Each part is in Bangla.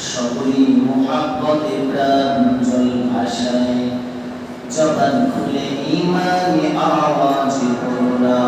সকলেই মুহাব্বতে প্রাণ জল ভাষায় জবান খুলে ঈমানে আওয়াজ করোনা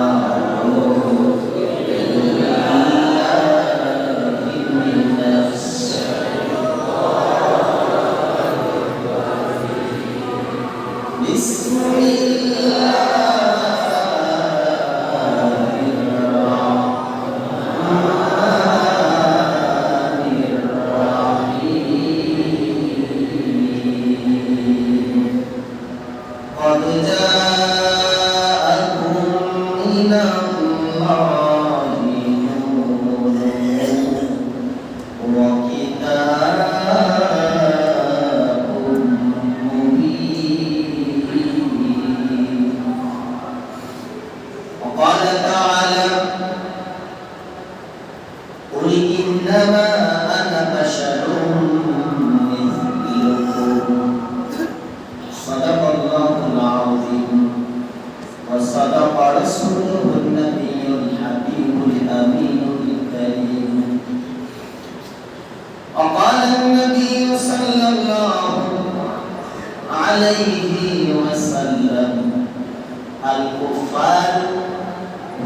الكفار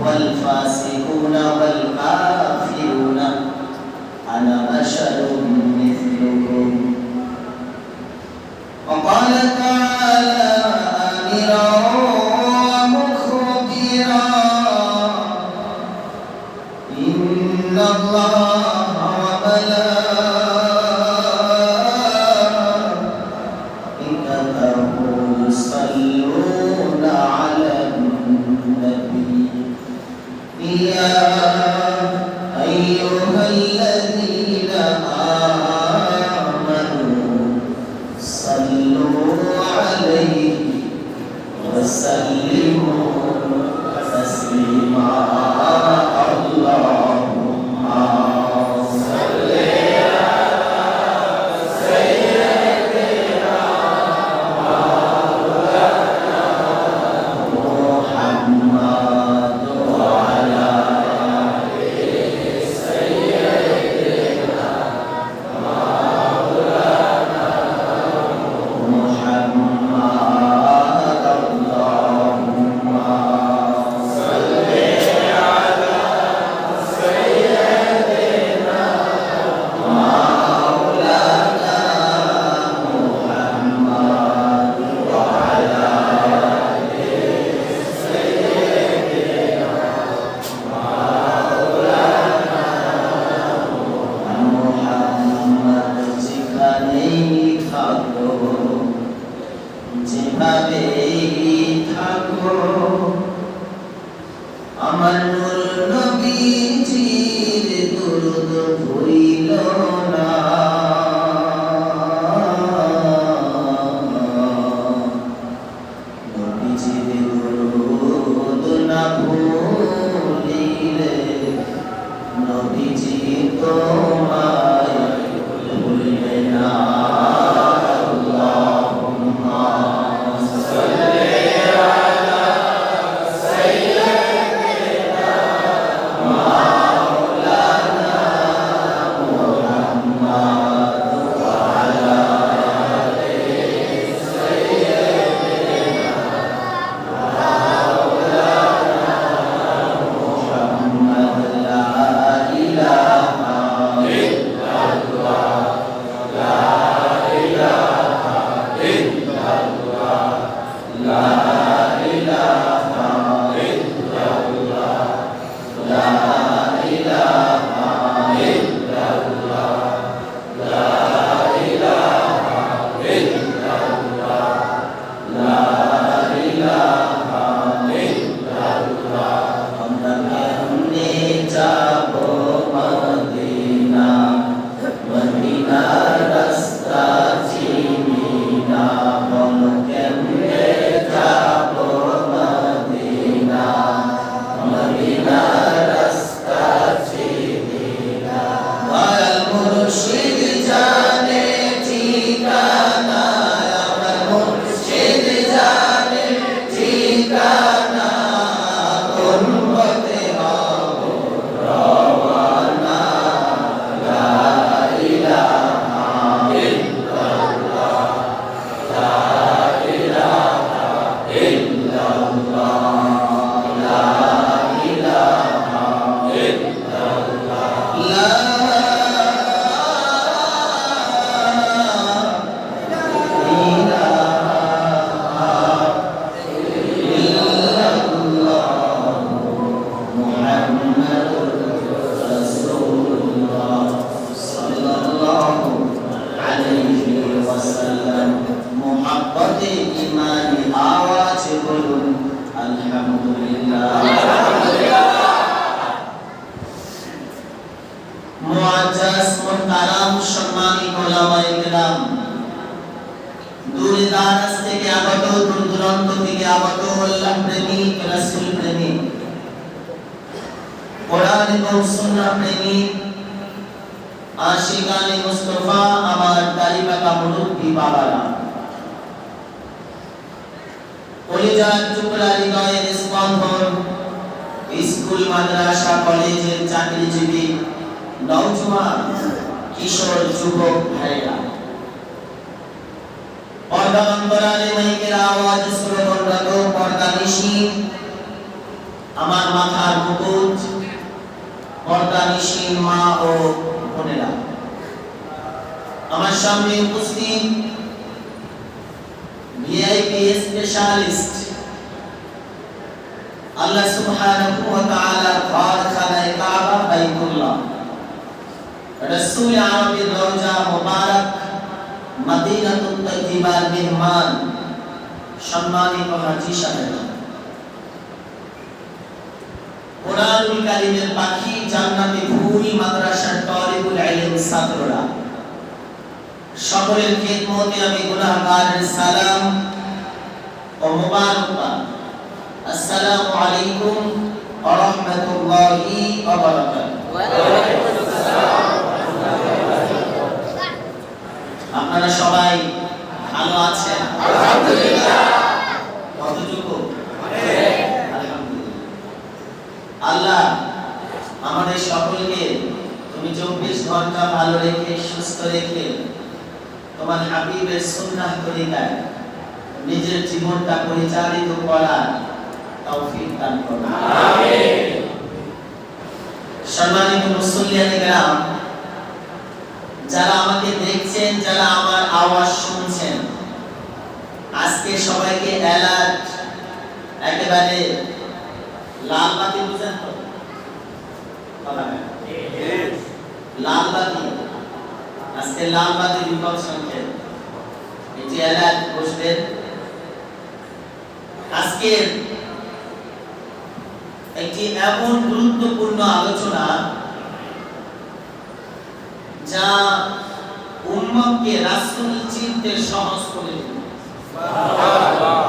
والفاسقون والكافرون أنا بشر مثلكم وقال تعالى آمرا ومخبرا إن الله وملائكته يصلون على النبي يا أيها الذين آمنوا صلوا عليه وسلموا تسليما اللهم صل على سيدنا محمد وعلى آل سيدنا مولانا محمد اللهم صل على سيدنا مولانا محمد وعلى آل سيدنا مولانا محمد যেখানেই থাকো যেভাবেই থাকো আমার নূর নবীজির দরুদ ভুলিল না নবীজির দরুদ না ভুলিলে নবীজি তোমায় ভুলবে না আল্লাহুম্মা সাল্লি সাল্লাল্লাহু আলাইহি ওয়াসাল্লাম মুহাব্বতে ঈমানি আওয়াজ বলুন আলহামদুলিল্লাহ। মুআজ্জাজ মুহতারাম সম্মানিত ওলামায়ে কেরাম, দূরে দারাজ থেকে আগত, দূর দূরান্ত থেকে আগত আল্লাহ প্রেমিক, রাসূল প্রেমিক, কোরআন এবং সুন্নাহ প্রেমিক, আশিকানে মুস্তাফা, আমার দাড়িপাকা মুরব্বি বাবারা, কলিজার টুকরা হৃদয়ের স্পন্দন, স্কুল মাদ্রাসা কলেজের চাকরিজীবী নওজোয়ান কিশোর যুবক ভাইরা, পর্দার অন্তরালে মাইকের আওয়াজ শ্রবণ রত পর্দানিশী আমার মাথার মুকুট, পর্দানিশী মা ও বোনেরা, আমার সামনে উপস্থিত ভিআইপি স্পেশালিস্ট, আল্লাহ সুবহানাহু ওয়া তাআলা ঘর খানায়ে কাবা বাইতুল্লাহ, রাসূল আরবির রওজা মুবারক মদিনাতুত তাইয়্যিবার মেহমান, সম্মানিত হাজী সাহেব, কোরআনুল কারীমের পাখি, জান্নাতে ফুল, মাদ্রাসার তালিবুল ইলম ছাত্ররা, সকলের খিদমতে আমি গুনাহগারের সালাম ও মুবারকবাদ। আসসালামু আলাইকুম ওয়া রাহমাতুল্লাহি ওয়া বারাকাতুহু। ওয়া আলাইকুম আসসালাম। আপনারা সবাই ভালো আছেন? আলহামদুলিল্লাহ। কতটুকু? আলহামদুলিল্লাহ। আল্লাহ আমাদের সকলকে তুমি 24 ঘন্টা ভালো রেখে, সুস্থ রেখে, তোমার হাবিবের সুন্নাহ তরিকায় নিজের জীবনটা পরিচালিত করার তৌফিক দান করুন। আমিন। সম্মানিত মুসল্লিয়ানে কেরাম, যারা আমাকে দেখছেন, যারা আমার আওয়াজ শুনছেন, আজকে সবাইকে অ্যালার্ট, একেবারে লাল বাতি, বুঝেন তো? লাল বাতি, আজকে লাল বাতি বিপদ সংকেত, এটি অ্যালার্ট বসবেন। আজকে একটি এমন গুরুত্বপূর্ণ আলোচনা যা উম্মতকে রাসূল চিনতে সহজ করে দিবে। সুবহানাল্লাহ।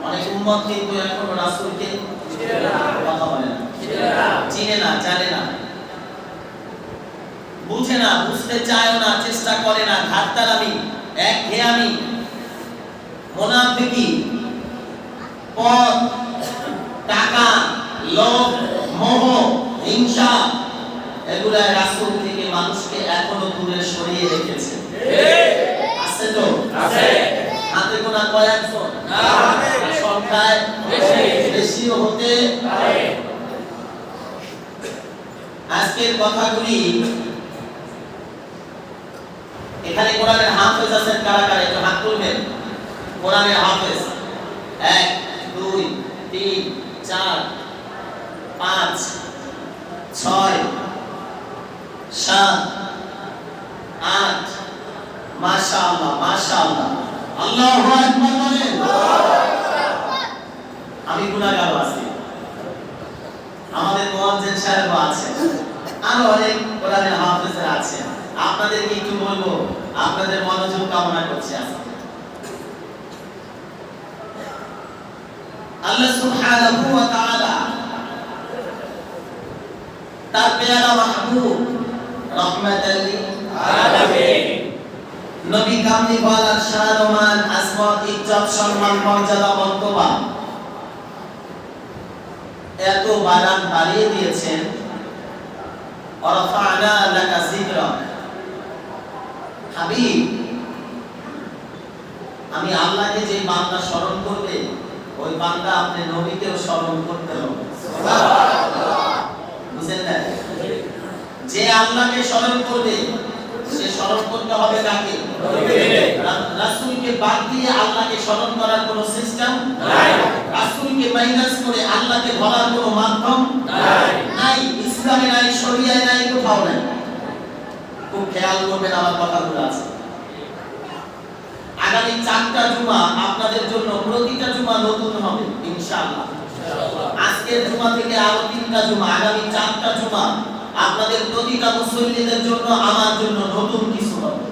অনেক উম্মত কিন্তু এখনো রাসূলকে চিনে না, কথা বলে না, চিনে না, জানে না, বুঝে না, বুঝতে চায় না, চেষ্টা করে না, ঘাটতারামি, একঘেয়ামি, মুনাফিকি, পদ, টাকা, লোভ, মোহ, হিংসা, এগুলা রাসূল থেকে মানুষকে এখনো দূরে সরিয়ে রেখেছে। আছে তো? আছে। হাতে গোনা কয়েকজন? না, সংখ্যায় বেশিও হতে পারে। আজকের কথাগুলি, এখানে কোরআনের হাফেজ আছেন কারা কারা? একটু হাত তুলবেন। কোরআনের হাফেজ 1 2 3 4 5 6 7 8, মাশাআল্লাহ, মাশাআল্লাহ, আল্লাহু আকবার বলেন। আমি গুনাহগার আছি, আমাদের মুয়াজ্জিন সাহেব আছে, আরো অনেক কোরআনের হাফেজরা আছে। আপনাদেরকে একটু বলবো, আপনাদের মনোযোগ কামনা করছি। আজকে আল্লাহ সুবহানাহু ওয়া তাআলা তার পেয়ারা মাহবুব রাহমাতাল লিল আলামিন নবী কামলিওয়ালা শান ও মান, আজমত, ইজ্জত, সম্মান, মর্যাদা, মর্তবা এত বাড়ান বাড়িয়ে দিয়েছেন। ওয়ারাফা'না লাকা যিকরাক, হাবিব, আমি আল্লাহকে যে বান্দা স্মরণ করবে, ওই বান্দা আপনি নবীকেও স্মরণ করতে হবে। সুবহানাল্লাহ। বুঝেন না? যে আল্লাহকে স্মরণ করবে, সে স্মরণ করতে হবে কাকে? রাসূলকে বাদ দিয়ে আল্লাহকে স্মরণ করার কোনো সিস্টেম নাই। রাসূলকে মাইনাস করে আল্লাহকে ধরার কোনো মাধ্যম নাই। ইসলামে নাই, শরিয়ায় নাই, কোথাও নাই। খুব খেয়াল করবেন আমার কথাগুলো আছে। আগামী 4টা জুমা আপনাদের জন্য প্রতিটা জুমা নতুন হবে ইনশাআল্লাহ। আজকের জুমা থেকে আরো 3টা জুমা, আগামী 4টা জুমা আপনাদের প্রতিটা মুসল্লিদের জন্য আমার জন্য নতুন কিছু হবে।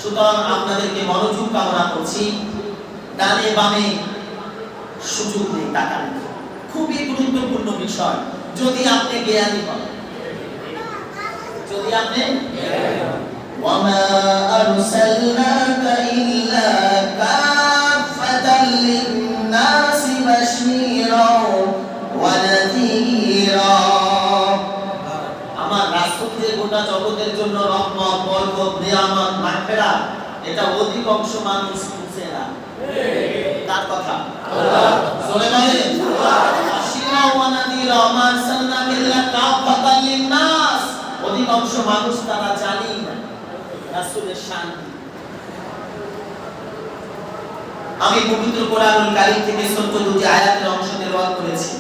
সুতরাং আপনাদেরকে মনোযোগ কামনা করছি। ডানে বামে সুযোগ নেই তাকান, খুবই গুরুত্বপূর্ণ বিষয়। যদি আপনি জ্ঞানী হন, যদি আপনি ওয়ামা আরসালনাকা ইল্লা কাফাতাল লিন-নাসি বাশীরাও ওয়া নাযীরা, আমার রাসূল যে গোটা জগতের জন্য রহমত, বরকত, নিয়ামত, মাগফিরাত, এটা অধিকাংশ মানুষ বুঝে না। কার কথা? আল্লাহ। জোরে বলেন আল্লাহ। বাশীরাও ওয়া নাযীরা মা আরসালনাকা ইল্লা কাফাতাল লিন-নাস, অধিকাংশ মানুষ তারা জানেই না রাসূলের শান। আমি পবিত্র কোরআনুল কারীম থেকে ছোট্ট দুটি আয়াতের অংশ তেলাওয়াত করেছি।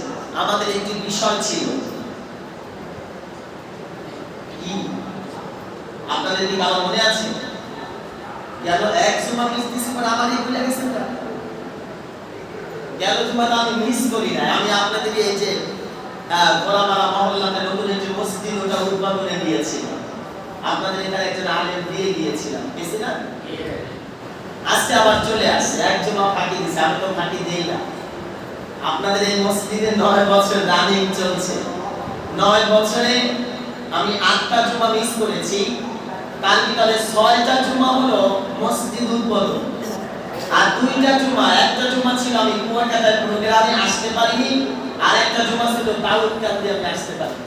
আমাদের একটি বিষয় ছিল কি, আপনাদের কি কারো মনে আছে? গেল এক জুমা মিস দিছি, পর আমারই ভুলে গেছেন না? গেল জুমাটা আমি মিস করি না। আমি আপনাদের এই যে গোলামারা মহল্লাতে নতুন একটি মসজিদ ওটা উদ্বোধনে দিয়েছিলাম। আপনাদের এখানে একজন আলেম দিয়ে গিয়েছিলাম, গেছি না? আজকে আবার চলে আসছে, এক জমা ফাঁকি দিছে, আমি তো ফাঁকি দেই না। আপনাদের এই মসজিদে 9 বছর রানিং চলছে। 9 বছরে আমি 8টা জুমা মিস করেছি। তার ভিতরে 6টা জুমা হলো মসজিদ উদ্বোধন, আর 2টা জুমা, একটা জুমা ছিল আমি কুয়াকাটায় প্রোগ্রামে আসতে পারিনি, আর একটা জুমা ছিল দাউদকান্দি দিয়ে আমি আসতে পারিনি।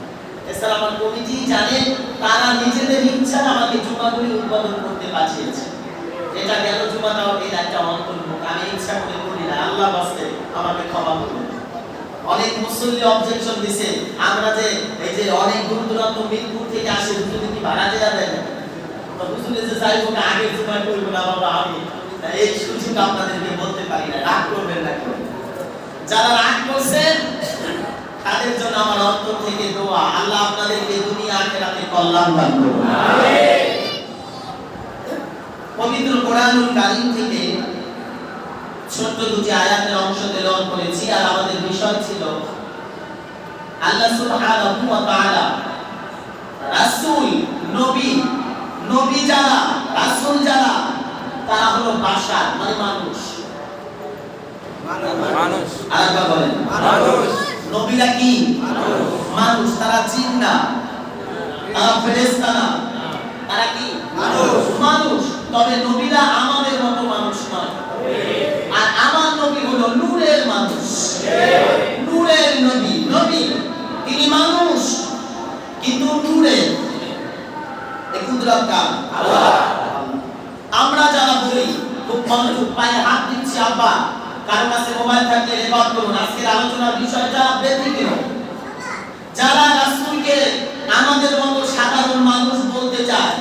এছাড়া আমার কমিটি জানে, তারা নিজেদের ইচ্ছা আমাকে জুমাগুলি উদ্বোধন করতে পাঠিয়েছে। এটা গেল জুমাটাও এই একটা অন্তর্ভুক্ত, আমি ইচ্ছা করে করি না, আল্লাহ বাস্তে আমাকে ক্ষমা করুন। অনেক মুসল্লি অবজেকশন দিছে, আমরা যে এই যে অনেক দূর দূরান্ত মিরপুর থেকে আসে, হুজুর কি ভাড়া দেয়া দেয় না? তো হুজুরে যে যাই হোক আগে জুমায় করব না বাবা, আমি এই সুযোগ আপনাদেরকে বলতে পারি না, রাগ করবেন না কেউ। যারা রাগ করছেন তাদের জন্য আমার অন্তর থেকে দোয়া, আল্লাহ আপনাদেরকে দুনিয়া আখিরাতে কল্যাণ দান করুন, আমিন। পবিত্র কোরআনুল কারীম থেকে ছোট্ট দুটি আয়াতের অংশ তেলাওয়াত করেছি। আর আমাদের বিষয় ছিল আল্লাহ সুবহানাহু ওয়া তাআলা রাসূল, নবী, নবী যারা, রাসূল যারা, তারা হলো বাশার, মানে মানুষ। মানুষ আরেকবার বলেন মানুষ। নবীরা কি? মানুষ। তারা জিন না, তারা ফেরেশতা না, তারা কি? মানুষ। মানুষ। তবে নবীরা আমাদের মতো মানুষ নয়। আর আমার নবী হলো নূরের মানুষ, নূরের নবী। নবী তিনি মানুষ কিন্তু নূরের। এই কুদরত কার? আল্লাহ। আমরা যারা বলি খুব মনোযোগ, পায়ে হাত দিচ্ছি আব্বা, কারো কাছে মোবাইল থাকলে রেকর্ড করুন। আজকের আলোচনার বিষয়টা ব্যতিক্রম। যারা রাসূলকে আমাদের মতো সাধারণ মানুষ বলতে চায়,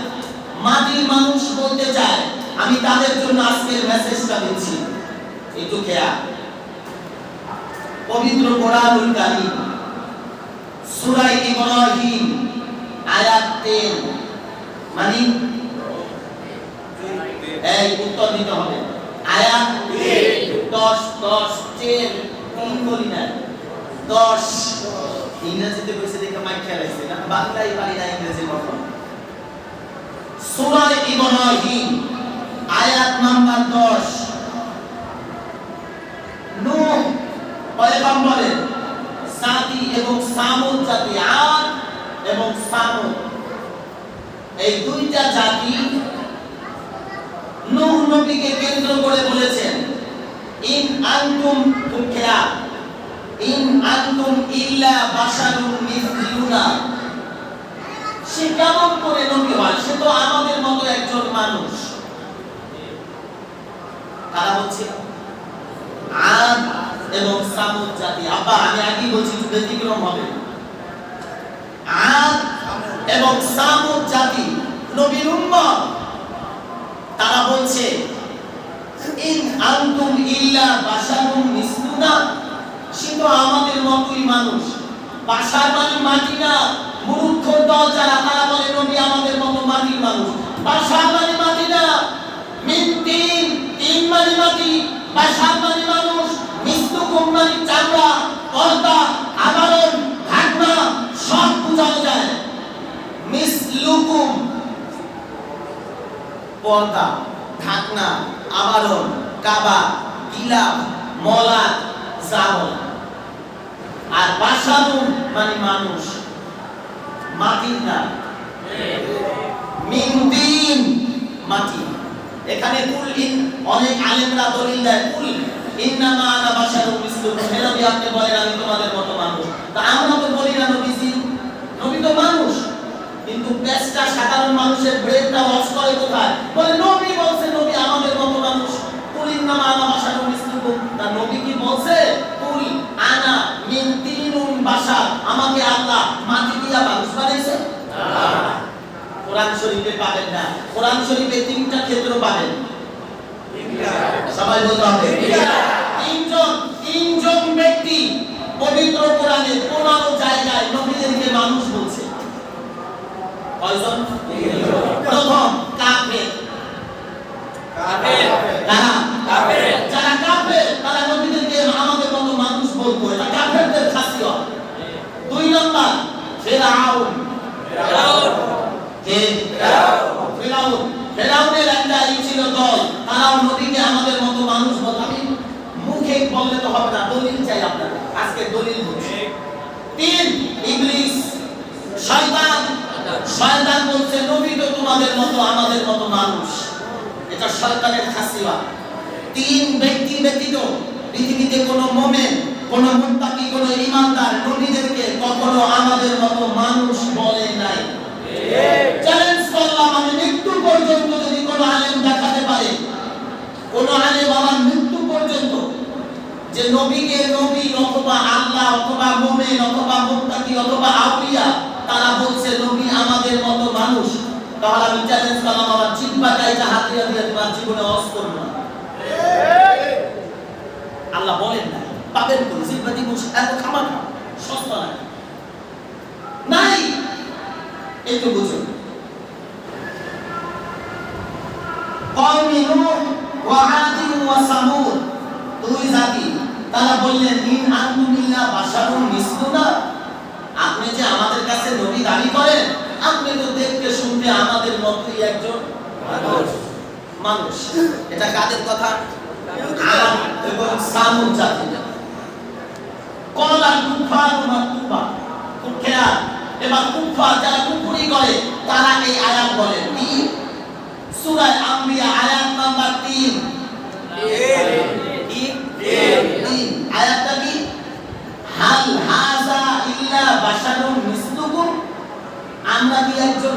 মাটির মানুষ বলতে চায়, আমি তাদের জন্য আজকের মেসেজটা দিচ্ছি, একটু খেয়াল। পবিত্র কোরআনুল কারীম সূরা ইব্রাহিম আয়াত 10, মানে এই উত্তর দিতে হবে। আয়াত 10 10 3 বলি না 10। ইংরেজিতে কইছে দেখে মাই খেয়াল আছে না, বাংলায় পারি না ইংরেজি মতো। সূরা ইব্রাহিম আয়াত নাম্বার 10। নূহ পয়গম্বরের জাতি এবং সামুদ জাতি, আদ এবং সামুদ, এই দুইটা জাতি নূহ নবীকে কেন্দ্র করে বলেছেন, ইন আনতুম তুকিয়া ইন আনতুম ইল্লা বাশারুন মিসলুনা। সে কেমন করে নবী হয়? সে তো আমাদের মতো একজন মানুষ। তারা হচ্ছে আদ এবং সামুদ জাতি। আব্বা আমি আগে বলছি একটু ব্যতিক্রম হবে। আদ এবং সামুদ জাতি নবীর উম্মত। তারা বলছে ইন আনতুম ইল্লা বাশারুন মিসলুনা, সে তো আমাদের মতোই মানুষ। বাশার মানে মাটি না, মূর্খ দল যারা তারা বলে নবী আমাদের মতো মাটির মানুষ। বাশার মানে মাটি না, মিন তিন মানে মাটি, বাশার মানে মানুষ, মিসলুকুম মানে চামড়া, পর্দা, আবরণ, ঢাকনা সব বোঝানো যায়। মিসলুকুম পর্দা, ঢাকনা, আবরণ, কাবা, গিলাফ, মলাট, জামল। আর বাশারুন মানে মানুষ, মাটির না, মিন তিন মাটি। এখানে কুল ইন অনেক আলেমরা দলিল দেয়, কুল ইন্নামা আনা বাশারুন মিসলুকুম, হে নবী আপনি বলেন আমি তোমাদের মতো মানুষ। তা আমরা তো বলি না নবীজি, নবী তো মানুষ, কিন্তু পেশটা সাধারণ মানুষের ব্রেনটা ওয়াশ করে কোথায়? বলে নবী বলছে নবী আমাদের মতো মানুষ। কুল ইন্নামা আনা বাশারুন মিসলুকুম, তা নবী কি বলছে? কুল আনা মিন তিনুন বাশার, আমাকে আল্লাহ মাটি দিয়া মানুষ বানাইছে? না, কোরআন শরীফে পাবেন না। কোরআন শরীফে তিনটা ক্ষেত্র পাবেন, সবাই বলতে হবে। তিনজন ব্যক্তি পবিত্র কোরআনে 15 জায়গায় নবীদেরকে মানুষ বলছে। কয়জন? প্রথম কাফের। যারা কাফের তারা নবীদেরকে আমাদের মতো মানুষ বলতো, এটা কাফেরদের খাসিয়ত। 2 নম্বর ফিরআউন। ফেরাউনের একটা ছিল দল, তারাও নবীকে আমাদের মতো মানুষ বলতো। আমি মুখে বললে তো হবে না, দলিল চাই আপনাদের, আজকে দলিল বলছি। 3 ইবলিস, শয়তান। শয়তান বলছে নবী তো তোমাদের মতো আমাদের মতো মানুষ, এটা শয়তানের খাসিয়ত। 3 ব্যক্তি ব্যতীত পৃথিবীতে কোনো মুমিন, কোনো মুত্তাকি, কোনো ঈমানদার নবীদেরকে কখনো আমাদের মতো মানুষ বলে নাই। চ্যালেঞ্জ করলাম, আমি মৃত্যু পর্যন্ত যদি কোনো আলেম দেখাতে পারে, কোনো আলেম আমার মৃত্যু পর্যন্ত যে নবীকে নবী অথবা আল্লাহ অথবা মুমিন অথবা মুত্তাকি অথবা আউলিয়া তারা বলছে নবী আমাদের মতো মানুষ, তাহলে আমি চ্যালেঞ্জ করলাম আমার জিহ্বাটাই হাতিয়া দিয়ে তোমার জীবনে ওয়াজ করব না। আল্লাহ বলেন না, পাবেন কোন জিহ্বা দিব এত খামাখা সস্তা নাই, একটু বুঝুন। কওমি নূহ ওয়া আদ ওয়া সামুদ, 2 জাতি, তারা বললেন ইন আনতুম ইল্লা বাশারুন মিসলুনা, আপনি যে আমাদের কাছে নবী দাবি করেন, আপনি তো দেখতে শুনতে আমাদের মতই একজন মানুষ। এটা কাদের কথা? আদ এবং সামুদ জাতি। কলা কুফার মাকতুবা, খুব খেয়াল। এবার কুফার যারা কুফরি করে তারা এই আয়াত বলেন কি? সূরা আম্বিয়া আয়াত নাম্বার 3। আয়াতটা কি? হাল হাযা ইল্লা বাশারুন মিসলুকুম, আমরা কি একজন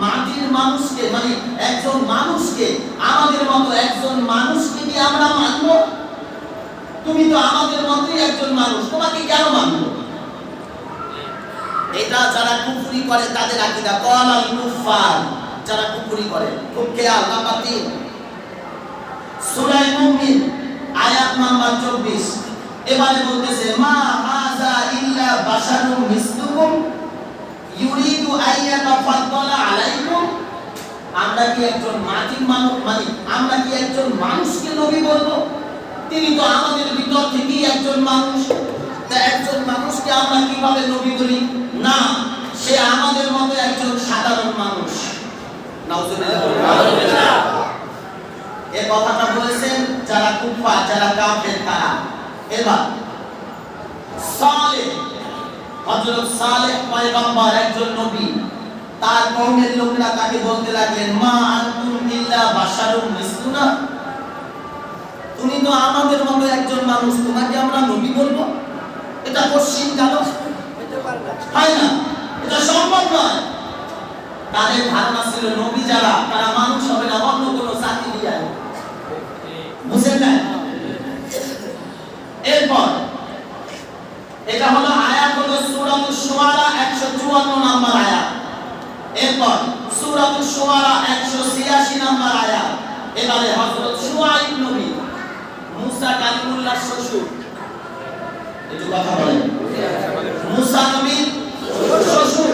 মাটির মানুষকে, মানে একজন মানুষকে, আমাদের মতো একজন মানুষকে কি আমরা মানব? তুমি তো আমাদের মতই একজন মানুষ, তোমাকে কেন মানব? এটা যারা কুফরি করে তাদের আকীদা। ক্বালাল কুফার, যারা কুফরি করে। খুব খেয়াল। নাম্বার 3 সূরা মুমিন আয়াত নাম্বার 24। এবারে বলতেছে মা হাযা ইল্লা বাশারুন মিসলুকুম ইউরিদু আইয়াতাফাদ্দালা আলাইকুম, আমরা কি একজন মাটির মানুষ, মানে আমরা কি একজন মানুষকে নবী বলবো? তিনি তো আমাদের ভিতর থেকেই একজন মানুষ, তা একজন মানুষকে আমরা কিভাবে নবী বলি? না, সে আমাদের মতো একজন সাধারণ মানুষ। নাউজুবিল্লাহ। এই কথাটা বলেছেন যারা কুফার, যারা কাফের তারা। এবার সালেহ, হযরত সালেহ পয়গম্বর একজন নবী, তার কওমের লোকেরা তাকে বলতে লাগলেন মা আনতুম ইল্লা বাশারুন মিসলুনা, তুমি তো আমাদের মতো একজন মানুষ, তোমাকে আমরা নবী বলবো? এটা কোশ্চিন গেল, হয় না, এটা সম্ভব নয়। তাদের ধারণা ছিল নবী যারা তারা মানুষ হবে না, অন্য কোনো জাতি দিয়ে। বুঝেন না? এরপর এটা হলো আয়াত, হলো সূরাতুশ শুআরা 154 নম্বর আয়াত। এরপর সূরাতুশ শুআরা 186 নম্বর আয়াত। এবারে হযরত শুআইব নবী, মুসা কালিমুল্লাহর শ্বশুর, একটু কথা বলেন। মুসা নবীর শ্বশুর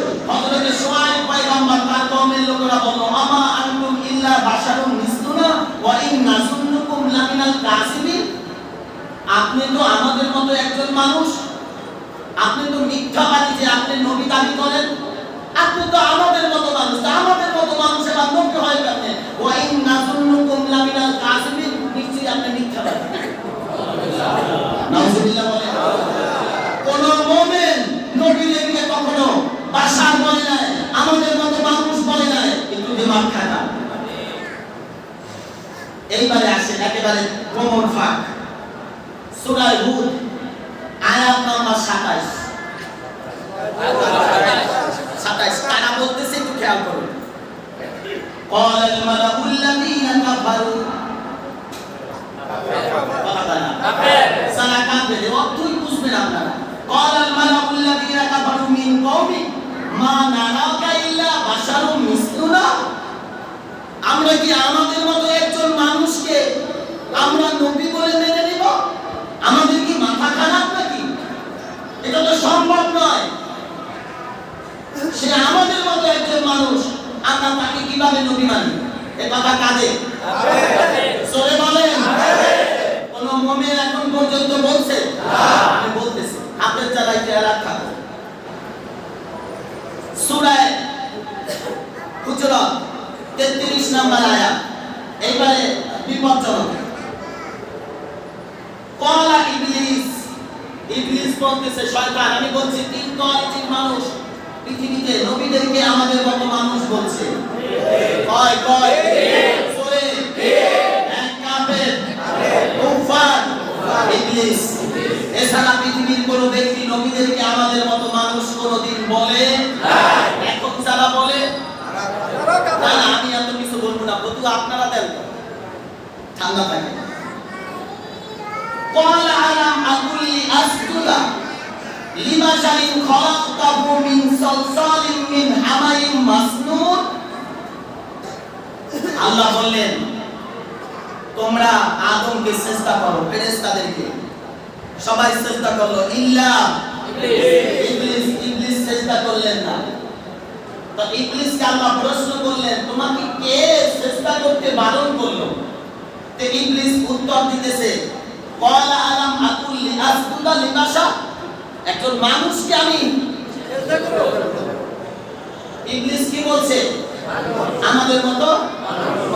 এজন্য শুআয়ব পয়গম্বর তার কওমের লোকেরা বলল আমা আনতুম ইল্লা বাশারুন মিসলুনা ওয়া ইন নাযুন্নুকুম লামিনাল কাযিবিন। আপনি তো আমাদের মতো একজন মানুষ, আপনি তো মিথ্যাবাদী যে আপনি নবী দাবি করেন। আপনি তো আমাদের মতো মানুষ, আমাদের মতো মানুষ এবার নবী হয় কেমনে? ওয়া ইন নাযুন্নুকুম লামিনাল কাযিবিন, নিশ্চয়ই আপনি মিথ্যাবাদী। নাউযুবিল্লাহ বলে। কোন মুমিন নবীকে কখনো বাশার বলে নাই, আমাদের মতো মানুষ বলে নাই, কিন্তু দিমাগ খারাপ। এইবারে আসে একেবারে কমন ফাক, সূরা হুদ আয়াত নাম্বার 27। কারা বলতেছে একটু খেয়াল করুন। ক্বালাল মালাউল্লাযীনা কাফারু, সারা কাফের অর্থই বুঝবেন আপনারা। ক্বালাল মালাউল্লাযীনা কাফারু মিন কওমি মা নারাকা ইল্লা বাশারুম মিসলুনা। আমরা কি আমাদের মতো একজন মানুষকে আমরা নবী বলে মেনে নিব? আমাদের কি মাথা খারাপ নাকি? এটা তো সম্ভব নয়। সে আমাদের মতো একজন মানুষ, আমরা তাকে কিভাবে নবী মানি? এ কথা কাজে সরে বলেন। কোন মুমিন এখন পর্যন্ত বলছে? আমি বলতেছি, আপনার জায়গায় খেয়াল থাকো। সূরা হুজুরাত 33 নম্বর আয়াত, এইবারে বিপজ্জনক। ক্বালা ইবলিস, ইবলিস বলতেছে, শয়তান, আমি বলছি তিন কোয়ালিটির মানুষ পৃথিবীতে নবীদেরকে আমাদের মতো মানুষ বলছে। কয় কয় সরে এক কাফের কুফার ইবলিস। এছাড়া পৃথিবীর কোন ব্যক্তি নবীদেরকে আমাদের মতো মানুষ কোনদিন বলে না। এখন যারা বলে না, আমি এত কিছু বলবো না, বন্ধু আপনারা দেন ঠান্ডা থাকে। قال ألم أقل أسجد لبشر خلقته من صلصال من حمأ مسنون। আল্লাহ বললেন তোমরা আদমকে চেষ্টা করো, ফেরেশতাদেরকে সবাই চেষ্টা করলো, ইল্লা ইবলিস। ইবলিস চেষ্টা করলেন না। তো ইবলিসকে আল্লাহ প্রশ্ন করলেন, তোমাকে কে চেষ্টা করতে বারণ করলো? তে ইবলিস উত্তর দিতেছে, ক্বালা আলাম আকুল লিআসজুদা লিবাশার, একজন মানুষকে আমি চেষ্টা করব। ইবলিস কি বলছে? আমাদের মতো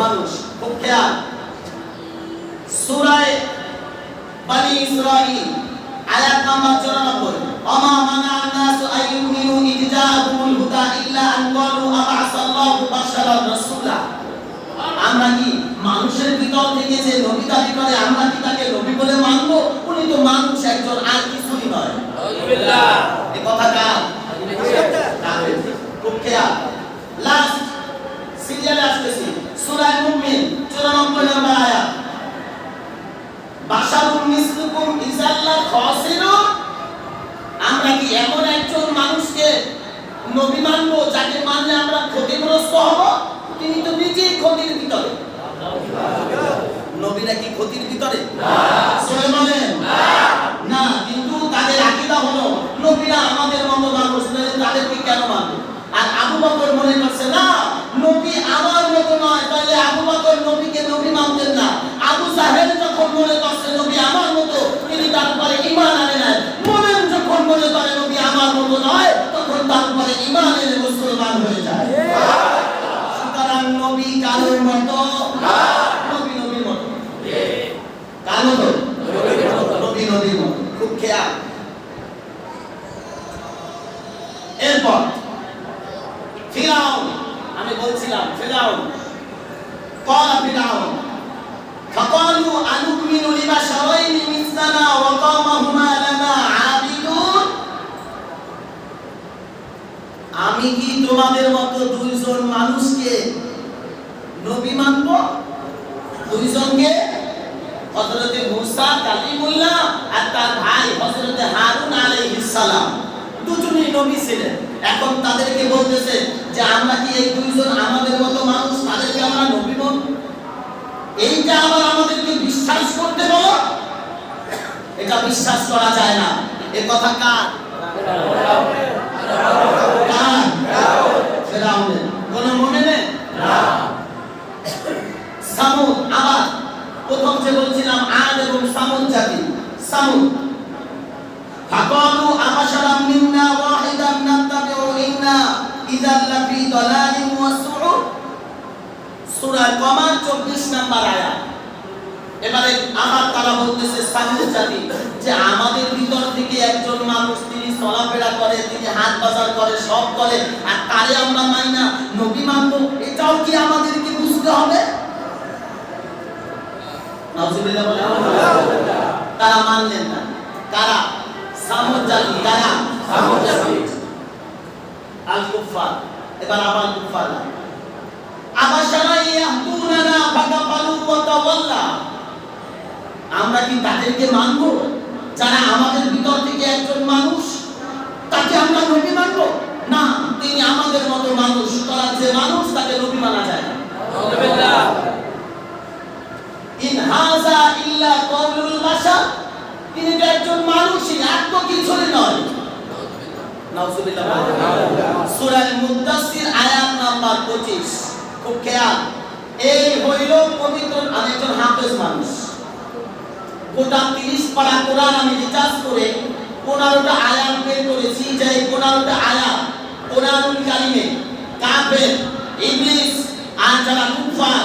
মানুষ। খুব খেয়াল, সূরা বনী ইসরাঈল আয়াত নাম্বার 94, আমা মানা'আন নাস আইয়ুমিনু ইয জাআহুমুল হুদা ইল্লা আন ক্বালু আবআসাল্লাহু বাশারান রাসূলা। আমরা কি মানুষের ভিতর থেকে যে নবী দাবি করে আমরা কি তাকে নবী বলে মানব? উনি তো মানুষ একজন, আর কিছুই নয়। আলহামদুলিল্লাহ। এই কথা কার? খুব খেয়াল। লাস্ট সিরিয়ালে আসতেছি, সূরা মুমিন 94 নম্বর আয়াত, বাশারুম মিসলুকুম ইযাল্লা খাসিরুন। আমরা কি এমন একজন মানুষকে নবী মানব যাকে মানলে আমরা ক্ষতিগ্রস্ত হব? তিনি তো নিজেই ক্ষতির ভিতরে। নবীরা কি ক্ষতির ভিতরে? না। সরে বলেন না। কিন্তু তাদের আকীদা হলো নবীরা আমাদের মতো মানুষ, তাদেরকে কেন মানব? আর আবু বকর মনে করছে না, নবী আমার মতো নয়, তাহলে আবু বকর নবীকে নবী মানতেন না। আবু জাহেল যখন মনে করছে নবী আমার মতো, তিনি তার উপরে ঈমান আনে নাই। মুমিন যখন মনে করে নবী আমার মতো নয়, তখন তার উপরে ঈমান এনে মুসলমান হয়ে যায়। সুতরাং নবী কারোর মতো না, নবী নবীর মতো। কার মতো? নবী নবীর মতো। খুব খেয়াল। এরপর ফিরাউন, আমি বলছিলাম ফিরাউন, ক্বালা ফিরাউন ফাকালু আনুমিনু লিবাশারাইনি মিসলানা ওয়া কাওমাহুমা লানা আবিদুন। আমি কি তোমাদের মতো দুইজন মানুষকে নবী মানব? দুইজনকে, হযরতে মুসা কালিমুল্লাহ আর তার ভাই হযরতে হারুন আলাইহিস সালাম, দুজনেই নবী ছিলেন। এখন তাদেরকে বলতেছে যে আমরা কি এই দুইজন আমাদের মতো মানুষ, তাদেরকে আমরা নবী মানব? এইটা আবার আমাদেরকে বিশ্বাস করতে বলো? এটা বিশ্বাস করা যায় না। এই কথা কার? সামুদ, আবার প্রথম যে বলছিলাম আদ এবং সামুদ জাতি, সামুদ ফাকালু আবাশারাম মিন্না ওয়াহিদান নাত্তাবিউ ইন্না ইযাল লাফি দালালিন ওয়া সুউর, সূরা কমার 24 নম্বর আয়াত। এবারে আবার তারা বলতেছে সামুদ জাতি যে আমাদের ভিতর থেকে একজন মানুষ তিনি চলাফেরা করে, তিনি হাত বাজার করে, সব করে, আর তারে আমরা মানি না, নবী মানব, এটাও কি আমাদেরকে বুঝতে হবে? নাউজুবিল্লাহ বলে তারা মানলেন না। কারা? সামুদ জাতি। কারা? সামুদ জাতি। আল কুফার। এবার আবার কুফার আবাশারা ইয়াহদুনানা ফাকাফালু ওয়া তাওয়াল্লা, আমরা কি তাদেরকে মানব যারা আমাদের ভিতর থেকে একজন মানুষ, তাকে আমরা নবী মানব না? তিনি আমাদের মতো মানুষ, তারা যে মানুষ তাকে নবী মানা যায় না। আলহামদুলিল্লাহ। ইন হাযা ইল্লা কওলুল বাশার, তিনি তো একজন মানুষই, আর তো কিছুই নয়। নাউজুবিল্লাহ। সূরা মুদ্দাসসির আয়াত নাম্বার 25, খুব খেয়াল। এই হইল পবিত্র, আমি একজন হাফেজ মানুষ, গোটা 30 পারা কোরআন আমি রিসার্চ করে 15টা আয়াত বের করেছি, যে 15টা আয়াত কোরআনুল কারীমে কাফের, ইবলিস আর যারা কুফার,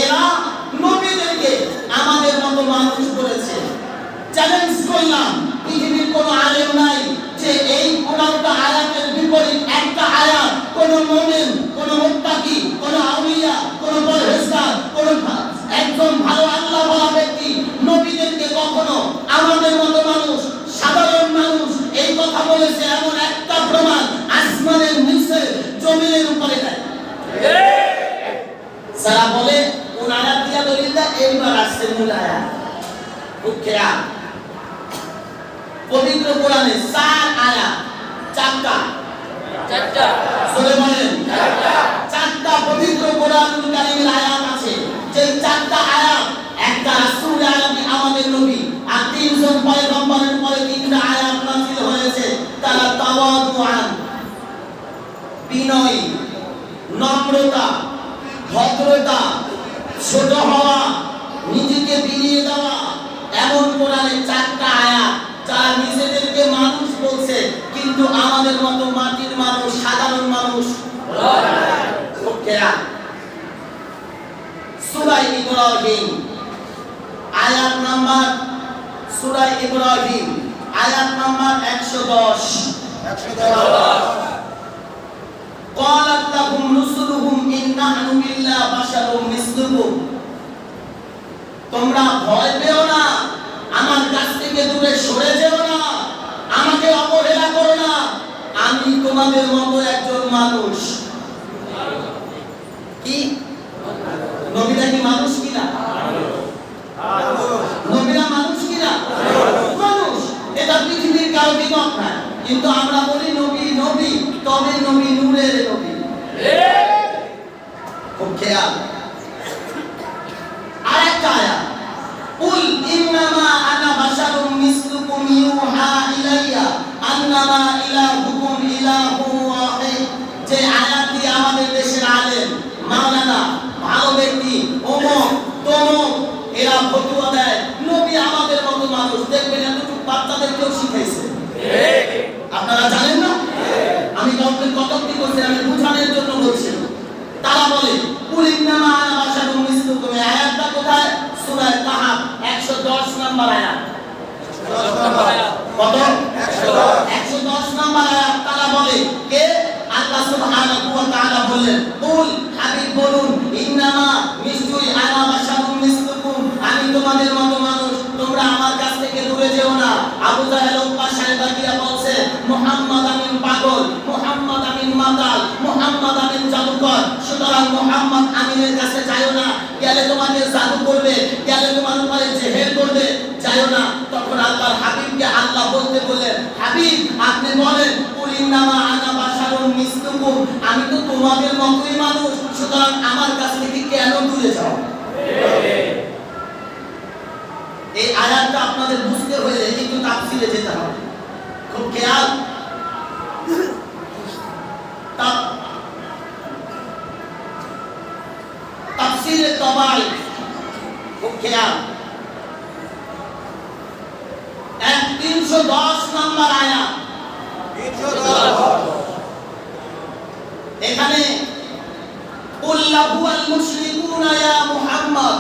এরা নবীদেরকে আমাদের মতো মানুষ বলেছে। চ্যালেঞ্জ করলাম, পৃথিবীর কোনো আলেম নাই যে এই 15টা আয়াতের বিপরীত একটা আয়াত কোন মুমিন, কোন মুত্তাকি, কোন আউলিয়া, কোন পরহেজগার, কোন একজন ভালো আল্লাহ বলা ব্যক্তি নবীদেরকে কখনো আমাদের মতো মানুষ, সাধারণ মানুষ এই কথা বলেছে এমন একটা প্রমাণ আসমানের নিচে জমিনের উপরে নাই। যারা বলে কোন আয়াত দিয়া দলিল দেয়, এইবার আসছে মূল আয়াত। খুব খেয়াল, পবিত্র কোরআনে 4 আয়াত, 4টা বলেন 4টা পবিত্র কোরআনুল কারীমের আয়াত আছে, যে 4টা আয়াত একটা রাসূল আরবি আমাদের নবী, আর 3 জন পয়গম্বরের পরে 3টা আয়াত নাযিল হয়েছে। তারা তাওয়াদুআন, বিনয়, নম্রতা, ভদ্রতা, ছোট হওয়া, নিজেকে বিলিয়ে দেওয়া, এমন কোরআনে 4টা আয়াত। যারা নিজেদেরকে মানুষ বলছে কিন্তু আমাদের মতো মাটির মানুষ, সাধারণ মানুষ। সূরা ইব্রাহিম আয়াত নাম্বার, সূরা ইব্রাহিম আয়াত নাম্বার 110। ক্বালাত লাহুম রুসুলুহুম ইন নাহনু ইল্লা বাশারুম মিসলুকুম, তোমরা ভয় পেও না, আমার কাছ থেকে দূরে সরে যেও না, আমাকে অবহেলা করো না, আমি তোমাদের মতো একজন মানুষ। কি নবীরা কি মানুষ কিনা? নবীরা মানুষ কিনা? মানুষ। এটা পৃথিবীর কারো বিমত না, কিন্তু আমরা বলি নবী নবী, তবে নবী নূরের নবী। খুব খেয়াল। আরেকটা আয়াত, কুল ইন্নামা আনা বাশারুম মিসলুকুম ইউহা ইলাইয়া আন্নামা ইলাহুকুম ইলাহুন ওয়াহিদ। যে আয়াত দিয়ে আমাদের দেশের আলেম, মাওলানা, ভালো ব্যক্তি, অমুক তমুক এরা ফতোয়া দেয় নবী আমাদের মতো মানুষ। দেখবেন এতটুকু বাচ্চাদেরকেও শিখাইছে। আপনারা জানেন না? আমি কাউকে কটূক্তি করছি, আমি বুঝানোর জন্য বলছি। তারা বলে কুল ইন্নামা আনা বাশারুম মিসলুকুম, এই আয়াতটা কোথায়? সূরা কাহফ 110 নম্বর আয়াত। কত? 110 নম্বর আয়াত। তারা বলে কে? আল্লাহ সুবহানাহু ওয়া তাআলা বললেন, কুল, হাবিব বলুন, ইন্নামা, নিশ্চয়ই, আনা বাশারুম মিসলুকুম, আমি তোমাদের মতো মানুষ, তোমরা আমার কাছ থেকে দূরে যেও না। আবু জাহেল উতবা সাহেবাকিরা বলছে মুহাম্মদ আমিন পাগল, মুহাম্মদ আমিন মাতাল, মুহাম্মদ আমিন জাদুকর, সুতরাং মুহাম্মদ আমিনের কাছে যাও না, গেলে তোমাকে জাদু করবে, গেলে তোমার উপরে জেহেল করবে, যাও না। তখন আল্লাহর হাবিবকে আল্লাহ বলতে বললেন, হাবিব আপনি বলেন কুল ইন্নামা আনা বাশারুম মিসলুকুম, আমি তো তোমাদের মতোই মানুষ, সুতরাং আমার কাছ থেকে কেন দূরে যাও? এই আয়াতটা আপনাদের বুঝতে হলে একটু তাফসীরে যেতে হবে। খুব খেয়াল। তাফসীর তাফসীরে তাবাই খুব খেয়াল 310 নম্বর আয়াত 310 এখানে কুল্লাহুল মুশরিকুনা ইয়া মুহাম্মদ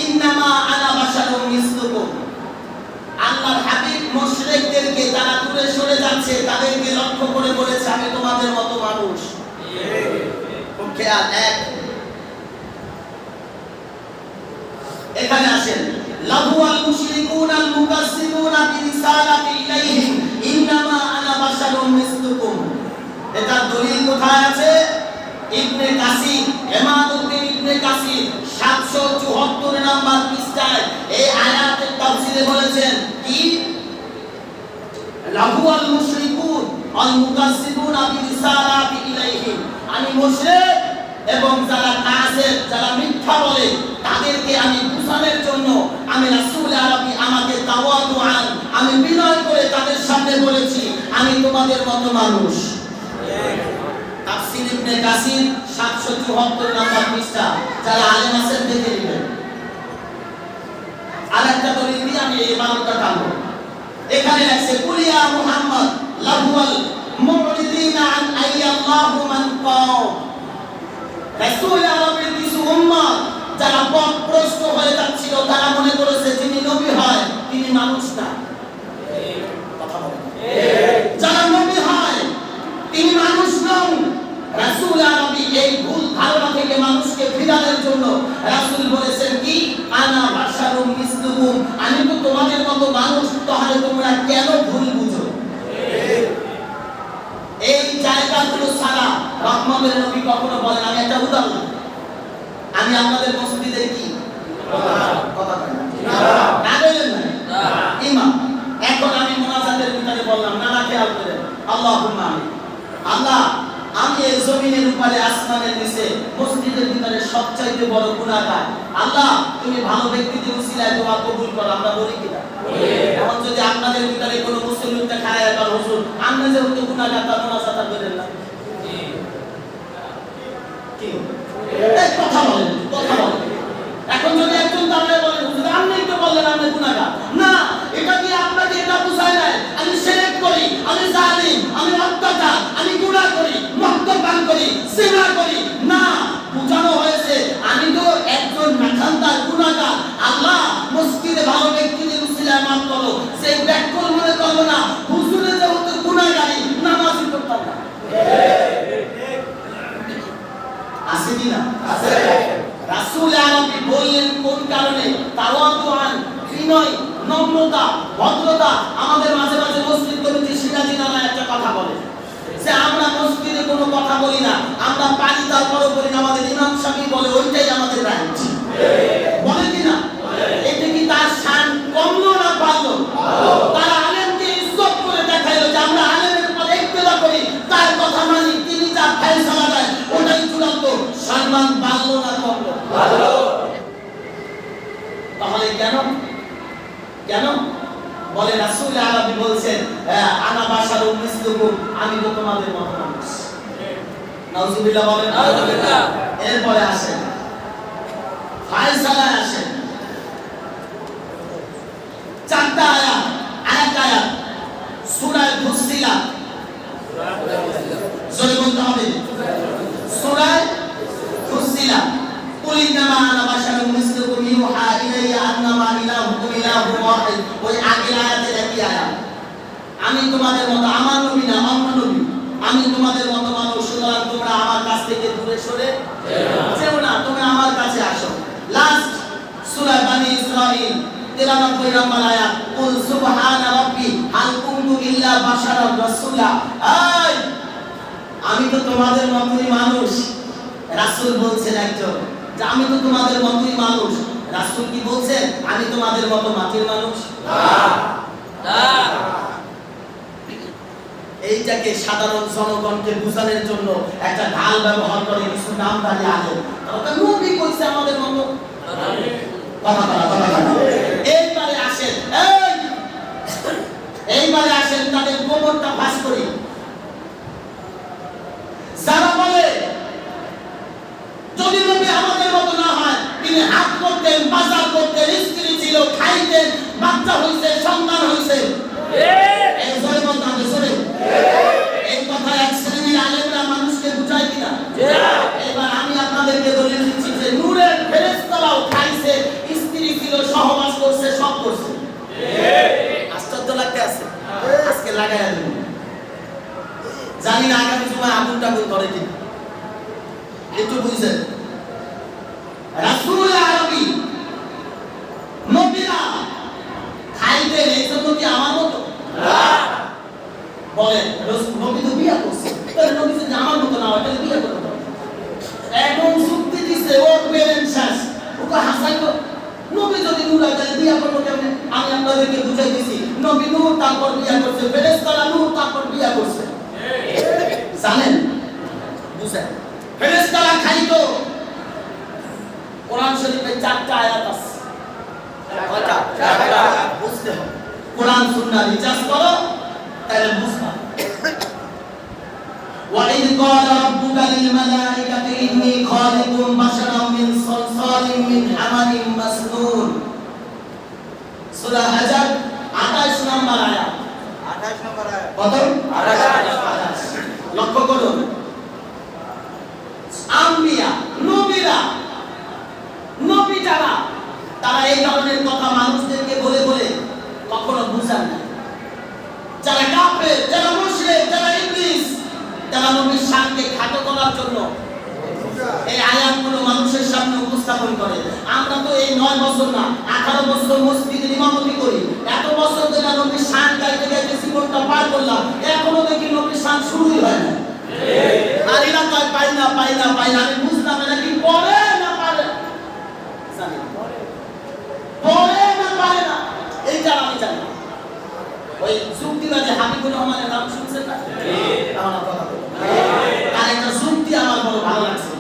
ইন্নামা আনা বাশারুম মিসলুকুম। আল্লাহর হাবিব মুশরিকদেরকে যারা দূরে সরে যাচ্ছে তাদেরকে লক্ষ্য করে বলেছে আমি তোমাদের মতো মানুষ। খুব খেয়াল এক এখানে আসেন লাহুল মুশরিকুনাল মুকাসসিবুনা বিরিসালাতি ইলাইহিম ইন্নামা আনা বাশারুম মিসলুকুম। এটা দলিল কোথায় আছে? ইবনে কাসির ইমামউদ্দিন ইবনে কাসির 774 নম্বর পৃষ্ঠায় এই আয়াতের তাফসীরে বলেছেন কি লাহুল মুশরিকুন আল মুকাসসিবুনা বিরিসালাতি ইলাইহিম। আমি মুশরিক এবং যারা কাফের যারা মিথ্যা বলে তাদেরকে আমি বুঝানোর জন্য আমি রাসূল আরবি আমাকে তাওয়াদুআন আমি বিনয় করে তাদের সামনে বলেছি আমি তোমাদের মতো মানুষ। তাফসীর ইবনে কাসির 774 নম্বর পৃষ্ঠা যারা আলেম আছেন দেখে নেবেন। আরেকটা দলিল দিয়ে আমি এই বারোটা টানবো। এখানে আছে কুলিয়া মুহাম্মদ লাহুল মুরিদিনা আন আইয়াল্লাহু মান কাও। রাসূল আরবের কিছু উম্মত যারা পথভ্রষ্ট হয়ে যাচ্ছিল তারা মনে করেছে যিনি নবী হয় তিনি মানুষ না। কথা বলেন যারা নবী হয় তিনি মানুষ নন। রাসূল আরবি এই ভুল ধারণা থেকে মানুষকে ফিরানোর জন্য রাসূল বলেছেন কি আনা বাশারুম মিসলুকুম আমি তো তোমাদের মতো মানুষ। তাহলে তোমরা কেন ভুল বুঝো? এই জায়গাগুলো ছাড়া রহমতের নবী কখনো বলেন আমি একটা উদাহরণ আমি আপনাদের মসজিদের কি কথা বলেন না বলেন না ইমাম এখন আমি মুনাজাতের ভিতরে বললাম না খেয়াল করেন আল্লাহুম্মা আমিন। আল্লাহ আমি এই জমিনের উপরে আসমানের নিচে মসজিদের ভিতরে সবচাইতে বড় গুনাহগার। আল্লাহ তুমি ভালো ব্যক্তিদের উসিলায় দোয়া কবুল করো। আমরা বলি কিনা? এখন যদি আপনাদের ভিতরে কোনো মুসলিমটা খায় বা হুজুর আমরা যে হতে গুনাহগার তার মুনাজাত করেন না কি এই কথা বলেন কথা বলেন। এখন যদি একজন দাঁড়িয়ে বলেন হুজুর আপনি তো বললেন আপনি গুনাহগার না এটা কি আপনাকে এটা বুঝায় না আমি শিরক করি আমি জালিম আমি অত্যাচার আমি গুনাহ করি মদ্যপান করি জিনা করি না বুঝানো হয়েছে আমি তো একজন নাখানদার গুনাহগার। আল্লাহ মসজিদে ভালো ব্যক্তিদের উসিলায় মাফ করো। সেই ব্যাকল মনে করো না হুজুরে যে হতে গুনাহগারি নামাজ পড়তাম না আছে কি না? আছে। রাসূল আরবি বললেন কোন কারণে তাওয়াদুআন বিনয় নম্রতা ভদ্রতা। আমাদের মাঝে মাঝে মসজিদ কমিটি সিরাজি নামে একটা কথা বলে যে আমরা মসজিদে কোনো কথা বলি না আমরা পানি তারপরও করি না। আমাদের ইমাম সাহেব বলে ওইটাই আমাদের রাইট বলে কি না? এটা কি তার শান কমলো না বাড়লো? তারা আলেমকে ইজ্জত করে দেখাইলো যে আমরা আলেমের উপর ইক্তেদা করি তার কথা মানি তিনি যা ফয়সালা দেয় ওটাই চূড়ান্ত। সম্মান বাড়লো না কমলো? বাড়লো। তাহলে কেন কেন বলে রাসূল আরবি বলছেন আনা বাশারুম মিসলুকুম আমি তো তোমাদের মতো মানুষ। নাউজুবিল্লাহ বলেন নাউজুবিল্লাহ। এরপরে আসেন ফায়সালায় আসেন চারটা আয়াত আরেকটা আয়াত সূরা ফুসসিলাত জোরে বলতে হবে সূরা ফুসসিলাত কুল ইন্নামা আনা বাশারুম মিসলুকুম ইউহা ইলাইয়া আন্নামা ইলাহুকুম ইলাহুন ওয়াহিদ। ওই আগের আয়াতের একই আয়াত আমি তোমাদের মতো আমার নবী না অন্য নবী আমি তোমাদের মতো মানুষ। সুতরাং তোমরা আমার কাছ থেকে দূরে সরে যেও না তোমরা আমার কাছে আসো। লাস্ট সূরা বনী ইসরাঈল 93 নম্বর আয়াত কুল সুবহানা রাব্বি হাল কুনতু ইল্লা বাশারান রাসূলা। আমি তো তোমাদের মতই মানুষ। রাসূল বলছেন একজন যে আমি তো তোমাদের মতই মানুষ। রাসূল কি বলছেন আমি তোমাদের মতো মাটির মানুষ? না। এইটাকে সাধারণ জনগণকে বুঝানোর জন্য একটা ঢাল ব্যবহার করে কিছু নামধারী আলেম তারা নবী কইছে আমাদের মতো কথা এইবারে আসেন এইবারে আসেন তাদের গোবরটা ফাঁস করি। যারা বলে যদি নবী আমাদের মতো তিনি হাত করতেন, বাজার করতেন, স্ত্রী ছিল, খাইতেন, বাচ্চা হইছে, সন্তান হইছে। এই জয় বলতে হবে শুনে। এই কথা এক শ্রেণীর আলেমরা মানুষকে বুঝায় কিনা? এবার আমি আপনাদেরকে দলিল দিচ্ছি যে নূরের ফেরেশতারাও খাইছে, স্ত্রী ছিল, সহবাস করছে, সব করছে। আশ্চর্য লাগতে আছে। আজকে লাগায়া দিন, জানি না আগামী সময় আগুন টাগুন করে কিনা, একটু বুঝছেন। রাসূল আরবি নবীরা খাইতেন, এই জন্য কি আমার মতো? বলেন নবী তো বিয়ে করছে, তাহলে নবী যদি আমার মতো না হয় তাহলে বিয়ে করতে হবে। এখন যুক্তি দিছে ওর পেরেন্টস শেষ, ওকে হাসাইলো। নবী যদি নূর হয় তাহলে বিয়ে করবো কেমনে? আমি আপনাদেরকে বুঝাই দিছি, নবী নূর তারপর বিয়ে করছে, ফেরেশতারা নূর তারপর বিয়ে করছে। জানেন বুঝেন, ফেরেশতারা খাইতো। কোরআন শরীফে 4টা আয়াত আছে। কয়টা? 4টা। বুঝতে হবে, কোরআন সুন্নাহ রিসার্চ করো তাহলে বুঝবা। وَإِذْ قَالَ رَبُّكَ لِلْمَلَائِكَةِ إِنِّي خَالِقٌ بَشَرًا مِنْ صَلْصَالٍ مِنْ حَمَإٍ مَسْنُونٍ সূরা হাজর 28 নম্বর আয়াত। 28 নম্বর আয়াত। কত? 28। লক্ষ্য করুন, আম্বিয়া নবীরা, নবী যারা, তারা এই ধরনের কথা মানুষদেরকে বলে বলে কখনো বুঝান না। যারা কাফের, যারা মুশরিক, যারা ইবলিস, তারা নবীর শানকে খাটো করার জন্য এই আয়াতগুলো মানুষের সামনে উপস্থাপন করে। আমরা তো এই 9 বছর না 18 বছর মসজিদে ইমামতি করি, এত বছর ধরে নবীর শান গাইতে গাইতে জীবনটা পার করলাম, এখনো দেখি নবীর শান শুরুই হয় না। আর এরা কয় পাই না পাই না পাই না। আমি বুঝলাম এরা কি পড়ে না পারে, জানি না পড়ে না পারে না, এইটা আমি জানি না। ওই যুক্তিবাদী হাবিবুর রহমানের নাম শুনছেন না? আমার কথা বলো। আর একটা যুক্তি আমার বড় ভালো লাগছে।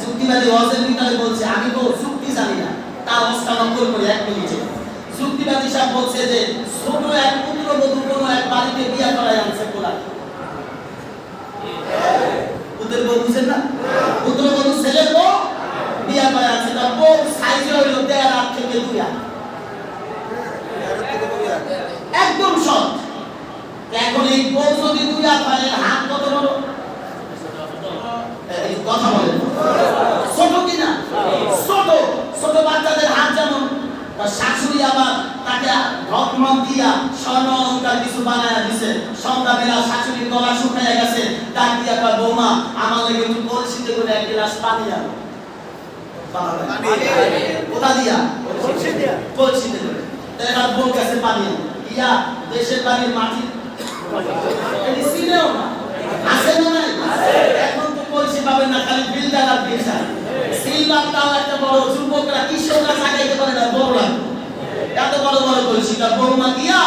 যুক্তিবাদী ওয়াজের ভিতরে বলছে, আমি তো যুক্তি জানি না, তার অবস্থা নকল করে 1 মিনিটে। যুক্তিবাদী সাহেব বলছে যে ছোট এক পুত্রবধূ কোনো এক বাড়িতে বিয়ে করায় আনছে কোলা। পুত্রের বউ বুঝেন না? পুত্রবধূ ছেলের বউ বিয়ে করে আনছে, তার বউ সাইজ হইল 1.5 থেকে 2 হাত, একদম সৎ। এখন এই বউ যদি 2 হাত হয়, হাত কত বড়? এই কথা বলেন, ছোট কিনা? ছোট। ছোট বাচ্চাদের হাত যেমন, তার শাশুড়ি আবার তাকে ধকমক দিয়া স্বর্ণ অলংকার কিছু বানায়া দিছে। সন্ধ্যাবেলা শাশুড়ির গলা শুকাইয়া গেছে, ডাক দিয়া কয়, বৌমা আমার লাগে একটু কলসিতে করে 1 গ্লাস পানি আনো। কোথা দিয়া? কলসিতে করে। তাহলে বউ কাছে পানি আনো। ইয়া দেশের বাড়ির মাটি সিনেও না, আছে না নাই? এখন তো কলসি পাবেন না, খালি বিল্ডার আর বিল্ডার। সিলভারটাও একটা বড়, যুবকরা কিশোররা সাজাইতে পারে না, বড় লাগে এত বড় বড় কলসি। তার বৌমা গিয়া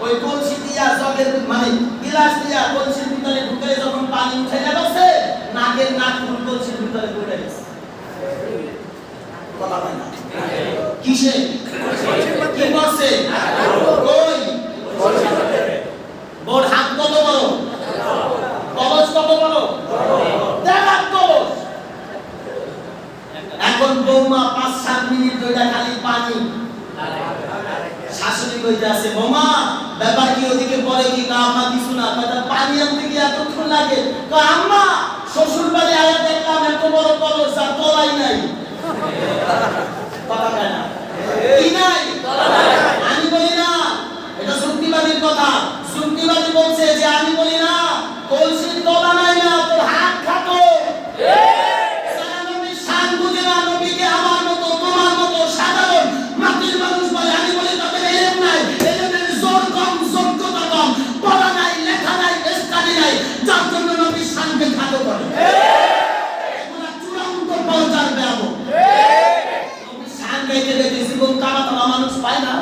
ওই কলসি দিয়া জগের মানে গিলাস দিয়া কলসির ভিতরে ঢুকে যখন পানি উঠে গেছে, নাকের নাক ফুল কলসির ভিতরে পড়ে গেছে। কথা হয় না? কিসে কি করছে? ওই বড় হাত কত বড়, কলস কত বড়, দেখার কলস। এখন বৌমা 5-7 মিনিট ধরে খালি পানি, শাশুড়ি কইতে আছে, বৌমা ব্যাপার কি ওদিকে পরে কি? না আম্মা কিছু না, তার পানি আনতে কি এতক্ষণ লাগে? তো আম্মা শ্বশুর বাড়ি আয়া দেখলাম এত বড় কলস আর তলাই নাই। কথা কয় না? কি নাই? আমি বলি না, এটা যুক্তিবাদীর কথা। যুক্তিবাদী বলছে যে আমি বলি না, কলসির তলা নাই না, তোর হাত খাটো। সারা নবীর শান বুঝে না, নবীকে আমার মতো তোমার মতো সাধারণ মাটির মানুষ বলে। আমি বলি তাদের এলেম নাই, এলেমের জোর কম, যোগ্যতা কম, পড়া নাই, লেখা নাই, স্টাডি নাই, যার জন্য নবীর শানকে খাটো করে। এগুলা চূড়ান্ত পর্যায়ের ব্যাপক। নবীর শান গাইতে গাইতে জীবন কাটানো মানুষ পায় না,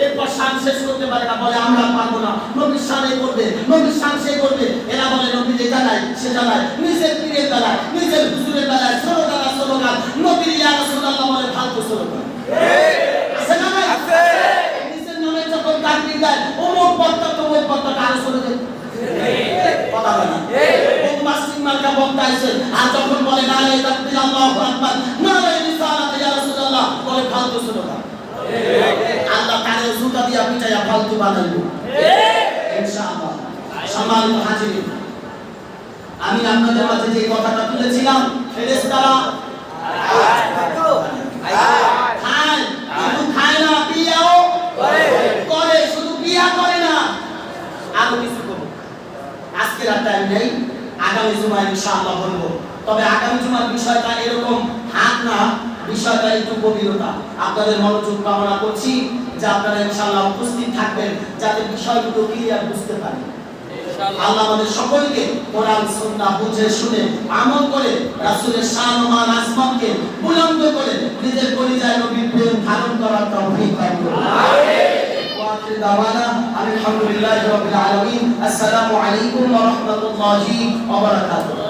এরপর শান শেষ করতে পারে না, বলে আমরা পারবো না, নবীর শানে করবে, নবীর শান সে করবে। এরা বলে নবী যেটা নাই সেটা নাই, নিজের পীরের বেলায়, নিজের হুজুরের বেলায় স্লোগান স্লোগান, নবীর ইয়া রাসূলুল্লাহ বলে ফালতু স্লোগান। আছে না নাই? আছে। নিজের নামে যখন তাকবীর দেয়, ওমর বক্তা তোমর বক্তা কারো শুনে দেয়, কথা বলে না। বোমবাস্টিং মার্কা বক্তা আছে, আর যখন বলে নারে তাকবীর আল্লাহু আকবার, নারে রিসালাত শ্রোতা আল্লাহ তারে জুতা দিয়া পিটাইয়া ফালতু বানাইবো ইনশাআল্লাহ। সম্মানিত হাজিরিন, আমি আপনাদের মাঝে যে কথাটা তুলেছিলাম, ফেরেশতারা খায়, শুধু খায় না, বিয়াও করে, শুধু বিয়া করে না, আরো কিছু করবে। আজকের আর টাইম নেই, আগামী জুমায় ইনশাআল্লাহ বলবো। তবে আগামী জুমার বিষয়টা এরকম হাত না, বিষয়টা একটু গভীরতা। আপনাদের মনোযোগ কামনা করছি যে আপনারা ইনশাআল্লাহ উপস্থিত থাকবেন, যাতে বিষয়গুলো ক্লিয়ার বুঝতে পারেন। আল্লাহ আমাদের সকলকে কোরআন সুন্নাহ বুঝে শুনে আমল করে রাসূলের শান ও মান আজমতকে বুলন্দ করে নিজের পরিচয় নবীর প্রেম ধারণ করার তৌফিক দান করুন। আমিন। ওয়া আখিরু দাওয়ানা আলহামদুলিল্লাহি রাব্বিল আলামিন। আসসালামু আলাইকুম ওয়া রাহমাতুল্লাহি ওয়া বারাকাতুহু।